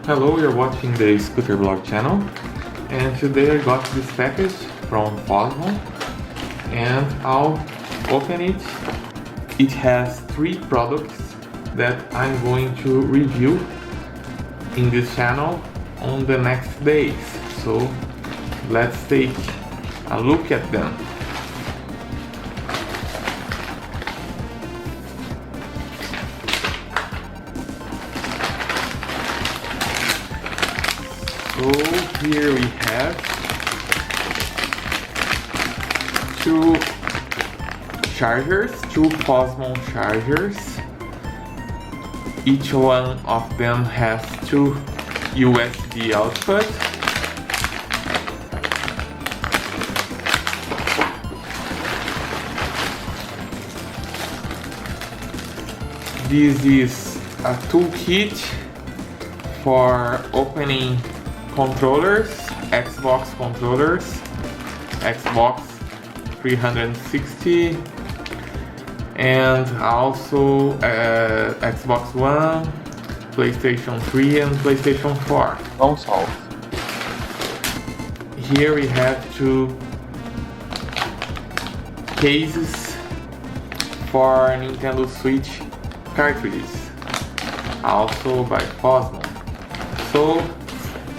Hello, you're watching the Skooter Blog channel, and today I got this package from Fosmon and I'll open it. It has 3 products that I'm going to review in this channel on the next days, so let's take a look at them. So here we have 2 chargers, 2 Fosmon chargers. Each one of them has 2 USB outputs. This is a toolkit for opening controllers, Xbox controllers, Xbox 360 and also Xbox One, PlayStation 3 and PlayStation 4 consoles. Here we have 2 cases for Nintendo Switch cartridges, also by Fosmon. So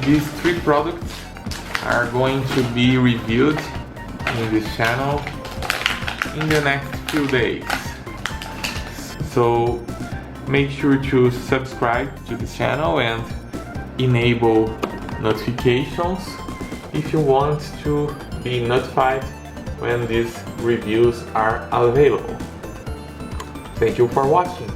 these 3 products are going to be reviewed in this channel in the next few days. So make sure to subscribe to the channel and enable notifications if you want to be notified when these reviews are available. Thank you for watching.